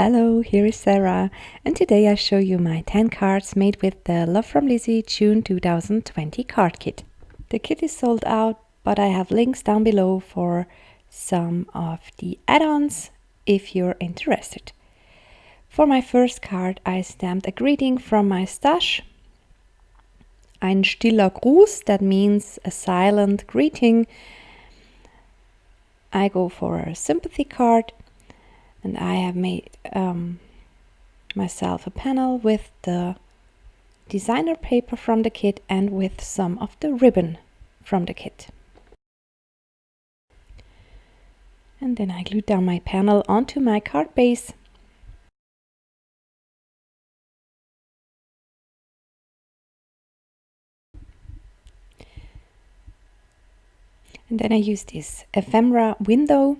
Hello, here is Sarah, and today I show you my 10 cards made with the Love from Lizi June 2020 card kit. The kit is sold out, but I have links down below for some of the add-ons if you're interested. For my first card, I stamped a greeting from my stash. Ein stiller Gruß, that means a silent greeting. I go for a sympathy card. And I have made myself a panel with the designer paper from the kit and with some of the ribbon from the kit. And then I glued down my panel onto my card base. And then I used this ephemera window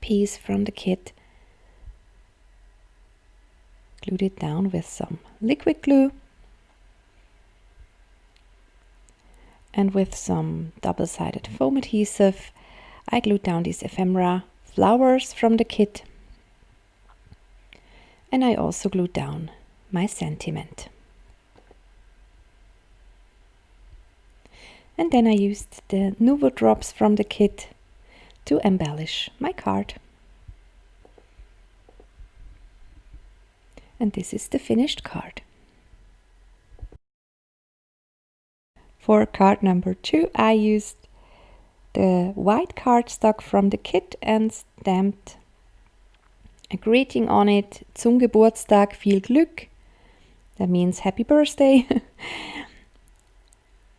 piece from the kit, glued it down with some liquid glue and with some double-sided foam adhesive. I glued down these ephemera flowers from the kit, and I also glued down my sentiment. And then I used the Nuvo drops from the kit to embellish my card. And this is the finished card. For card number 2, I used the white cardstock from the kit and stamped a greeting on it, zum Geburtstag viel Glück. That means happy birthday.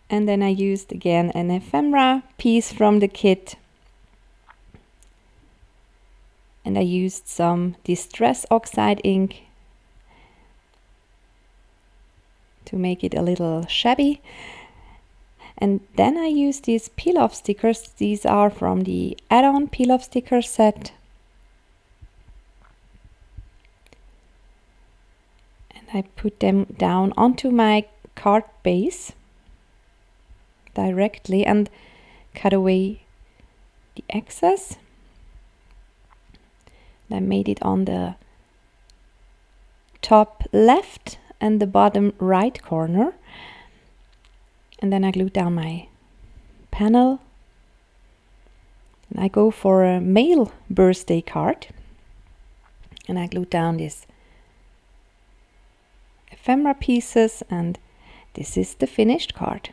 And then I used again an ephemera piece from the kit. And I used some Distress Oxide ink to make it a little shabby. And then I used these peel-off stickers. These are from the add-on peel-off sticker set. And I put them down onto my card base directly and cut away the excess. I made it on the top left and the bottom right corner. And then I glued down my panel. And I go for a male birthday card. And I glued down these ephemera pieces, and this is the finished card.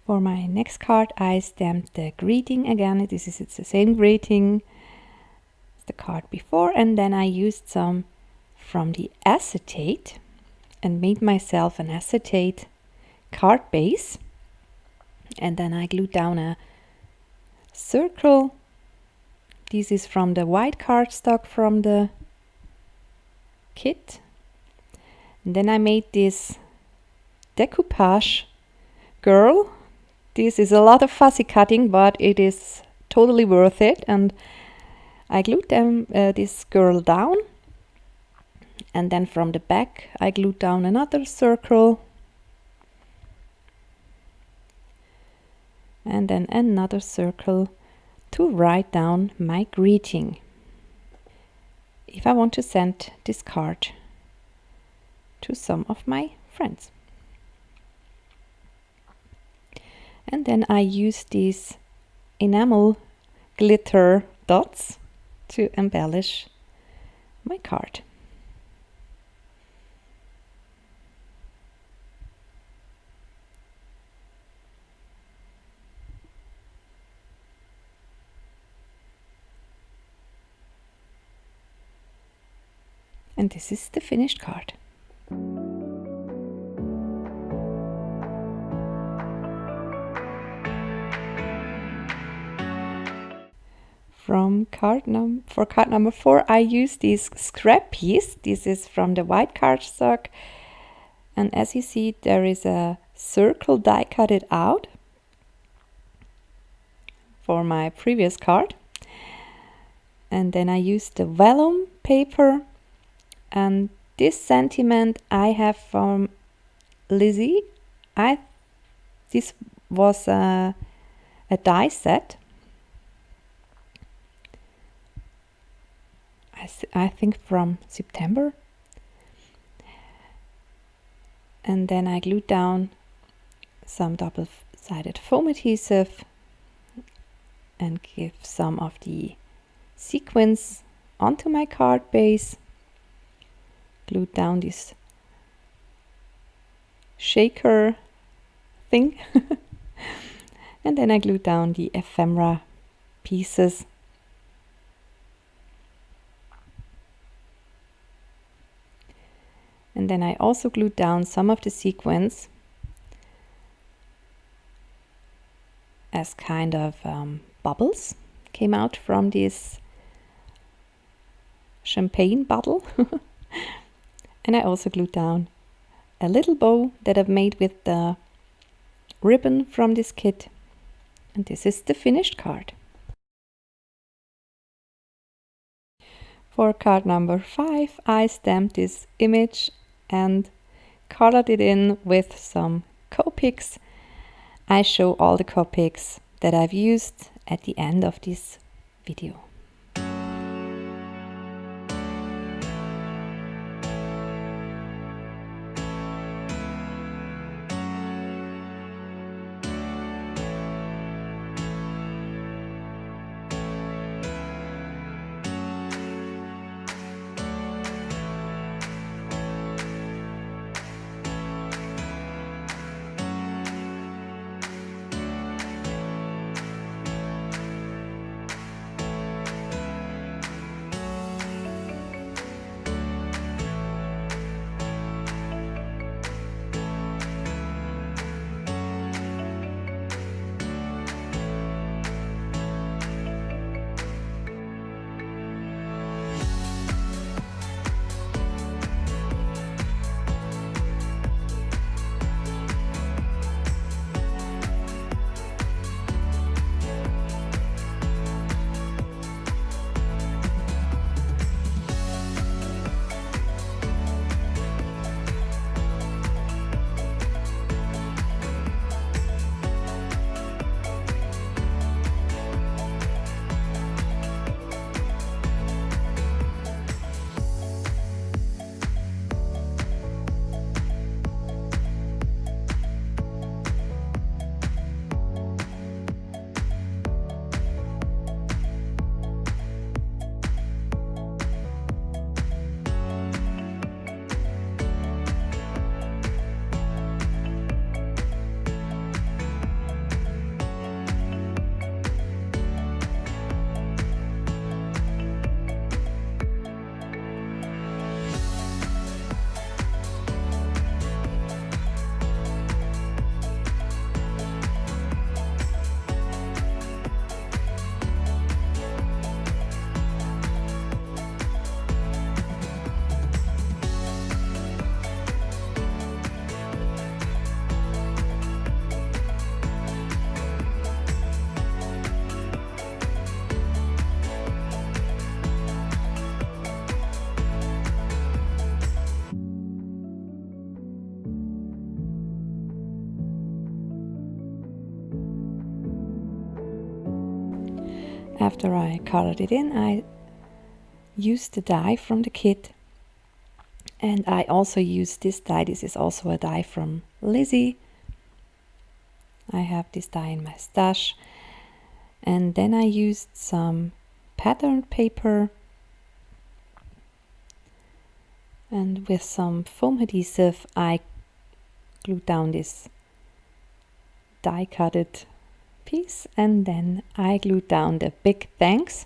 For my next card, I stamped the greeting again. It's the same greeting as the card before, and then I used some from the acetate and made myself an acetate card base. And then I glued down a circle. This is from the white cardstock from the kit. And then I made this decoupage girl. This is a lot of fussy cutting, but it is totally worth it. And I glued this girl down. And then from the back, I glued down another circle. And then another circle to write down my greeting. If I want to send this card to some of my friends. And then I use these enamel glitter dots to embellish my card. And this is the finished card. For card number 4, I used this scrap piece. This is from the white cardstock. And as you see, there is a circle die cut it out for my previous card. And then I used the vellum paper. And this sentiment I have from Lizi. This was a die set. I think from September. And then I glued down some double-sided foam adhesive and give some of the sequins onto my card base. Glued down this shaker thing. And then I glued down the ephemera pieces. And then I also glued down some of the sequins as kind of bubbles came out from this champagne bottle. And I also glued down a little bow that I've made with the ribbon from this kit. And this is the finished card. For card number 5, I stamped this image and colored it in with some Copics. I show all the Copics that I've used at the end of this video. After I colored it in, I used the die from the kit, and I also used this die. This is also a die from Lizi. I have this die in my stash, and then I used some patterned paper and with some foam adhesive I glued down this die cutted piece, and then I glued down the big thanks.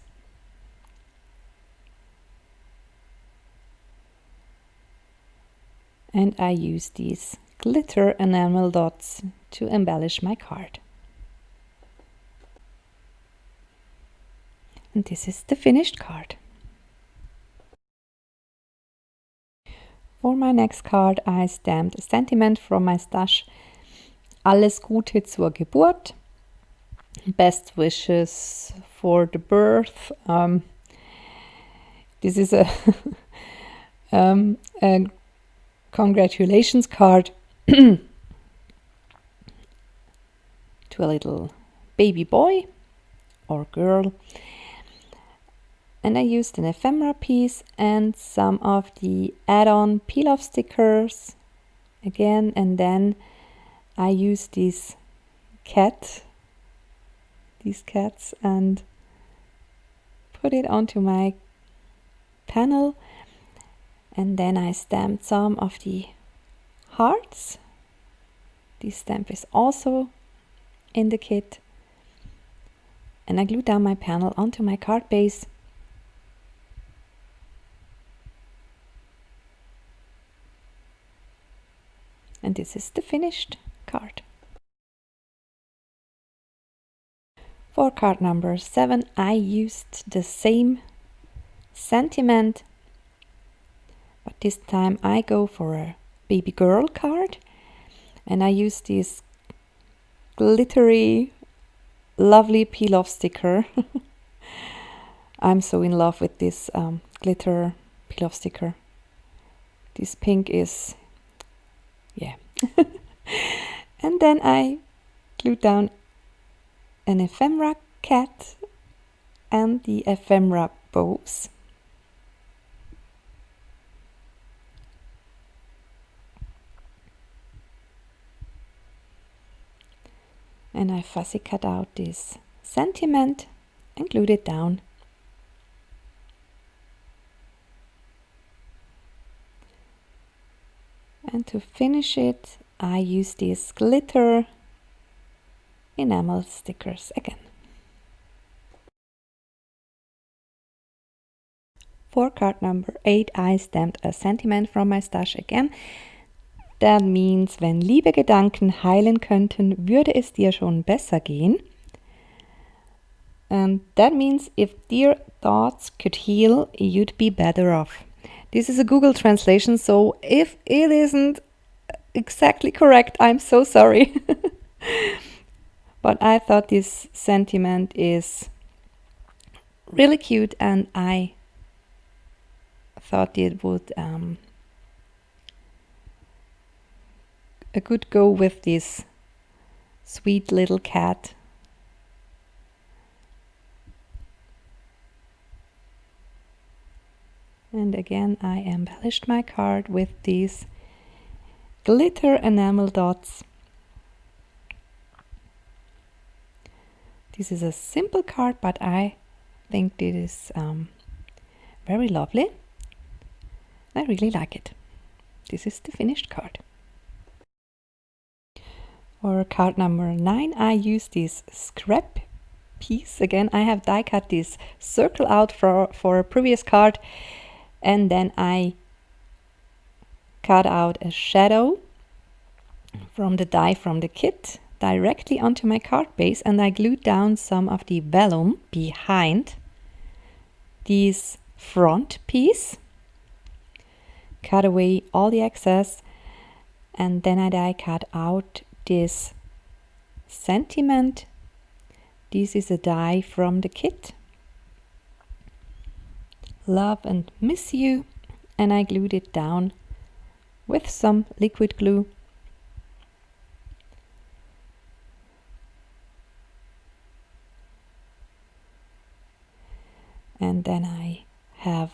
And I used these glitter enamel dots to embellish my card. And this is the finished card. For my next card I stamped a sentiment from my stash. Alles Gute zur Geburt. Best wishes for the birth. This is a, a congratulations card to a little baby boy or girl. And I used an ephemera piece and some of the add-on peel-off stickers again, and then I used these cats and put it onto my panel, and then I stamped some of the hearts. This stamp is also in the kit, and I glued down my panel onto my card base. And this is the finished card. For card number 7, I used the same sentiment, but this time I go for a baby girl card, and I use this glittery, lovely peel-off sticker. I'm so in love with this glitter peel-off sticker. This pink is, yeah. And then I glued down an ephemera cat and the ephemera bows. And I fussy cut out this sentiment and glued it down. And to finish it, I use these glitter enamel stickers again. For card number 8, I stamped a sentiment from my stash again. That means, wenn liebe Gedanken heilen könnten, würde es dir schon besser gehen. And that means if dear thoughts could heal, you'd be better off. This is a Google translation, so if it isn't exactly correct, I'm so sorry. But I thought this sentiment is really cute, and I thought it would a good go with this sweet little cat. And again, I embellished my card with these glitter enamel dots. This is a simple card, but I think it is very lovely. I really like it. This is the finished card. For card number 9, I use this scrap piece. Again, I have die cut this circle out for a previous card, and then I cut out a shadow from the die from the kit directly onto my card base, and I glued down some of the vellum behind this front piece, cut away all the excess, and then I die cut out this sentiment. This is a die from the kit, Love and Miss You, and I glued it down with some liquid glue. And then I have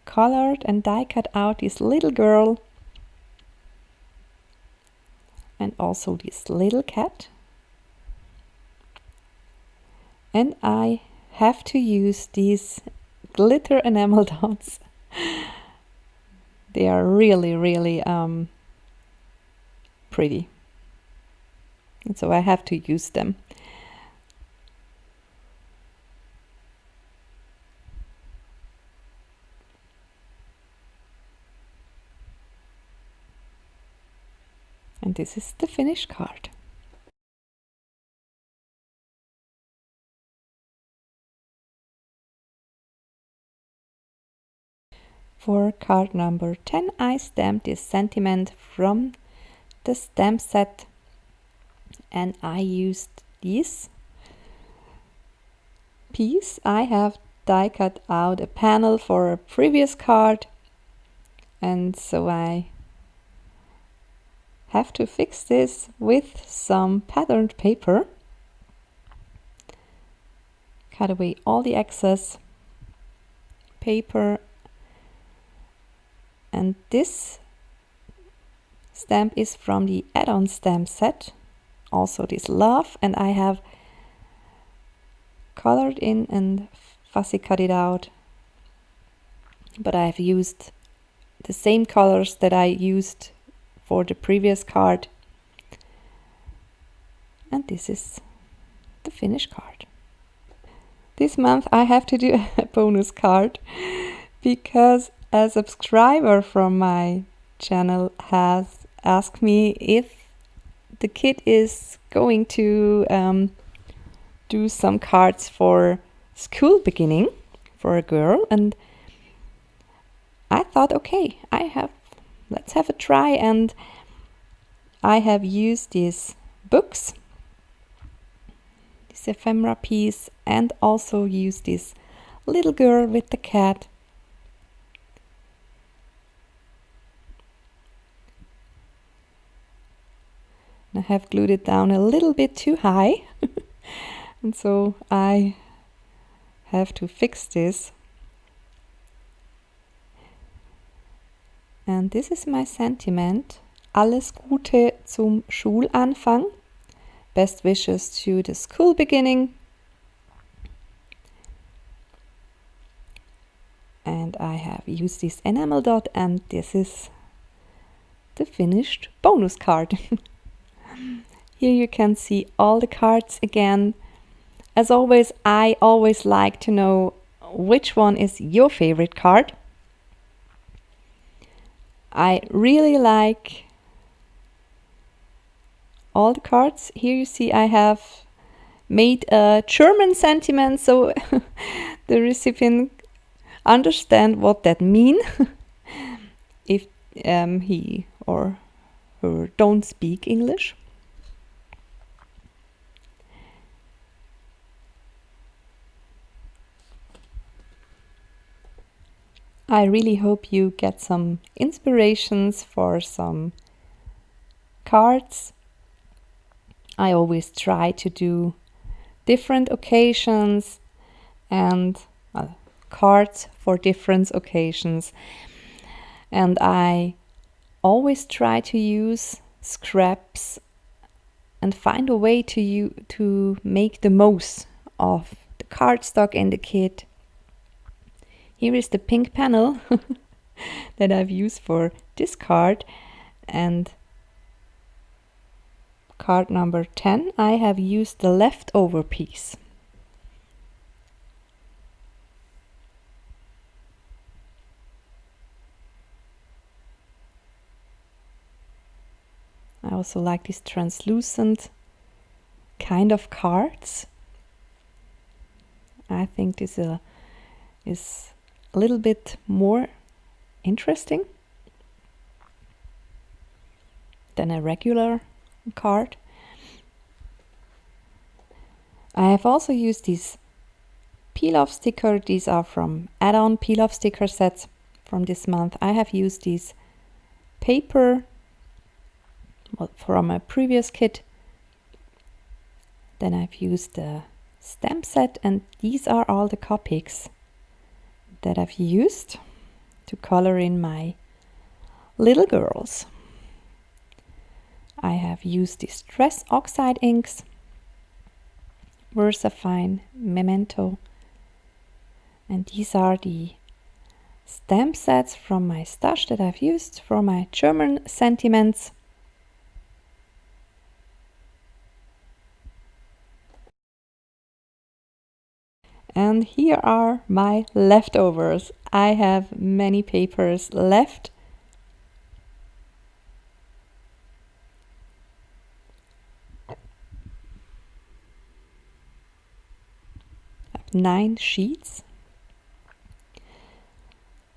colored and die cut out this little girl and also this little cat. And I have to use these glitter enamel dots. They are really, really pretty. And so I have to use them. And this is the finished card. For card number 10, I stamped this sentiment from the stamp set, and I used this piece. I have die cut out a panel for a previous card, and so I have to fix this with some patterned paper. Cut away all the excess paper, and this stamp is from the add-on stamp set, also this love, and I have colored in and fussy cut it out, but I have used the same colors that I used for the previous card, and this is the finished card. This month I have to do a bonus card because a subscriber from my channel has asked me if the kit is going to do some cards for school beginning for a girl, and I thought, okay, let's have a try, and I have used these books, this ephemera piece, and also used this little girl with the cat. I have glued it down a little bit too high, and so I have to fix this. And this is my sentiment. Alles Gute zum Schulanfang. Best wishes to the school beginning. And I have used this enamel dot, and this is the finished bonus card. Here you can see all the cards again. As always, I always like to know which one is your favorite card. I really like all the cards. Here you see I have made a German sentiment, so the recipient understand what that means if he or her don't speak English. I really hope you get some inspirations for some cards. I always try to do different occasions and cards for different occasions. And I always try to use scraps and find a way to make the most of the cardstock in the kit. Here is the pink panel that I've used for this card, and card number 10 I have used the leftover piece. I also like these translucent kind of cards. I think this is a little bit more interesting than a regular card. I have also used these peel-off stickers. These are from add-on peel-off sticker sets from this month. I have used these paper from a previous kit. Then I've used the stamp set, and these are all the Copics that I've used to color in my little girls. I have used these Stress Oxide inks, Versafine, Memento, and these are the stamp sets from my stash that I've used for my German sentiments. And here are my leftovers. I have many papers left. I have 9 sheets.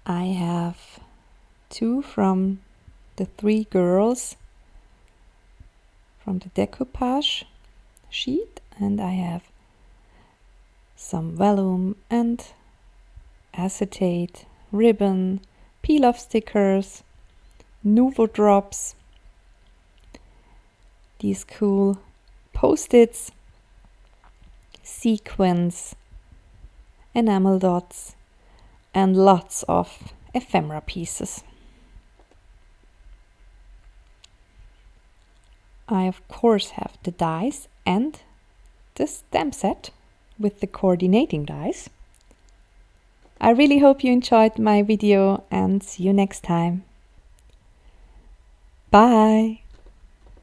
I have 2 from the 3 girls from the decoupage sheet, and I have some vellum and acetate, ribbon, peel-off stickers, Nuvo drops, these cool post-its, sequins, enamel dots. and lots of ephemera pieces. I of course have the dies and the stamp set with the coordinating dies. I really hope you enjoyed my video and see you next time. Bye!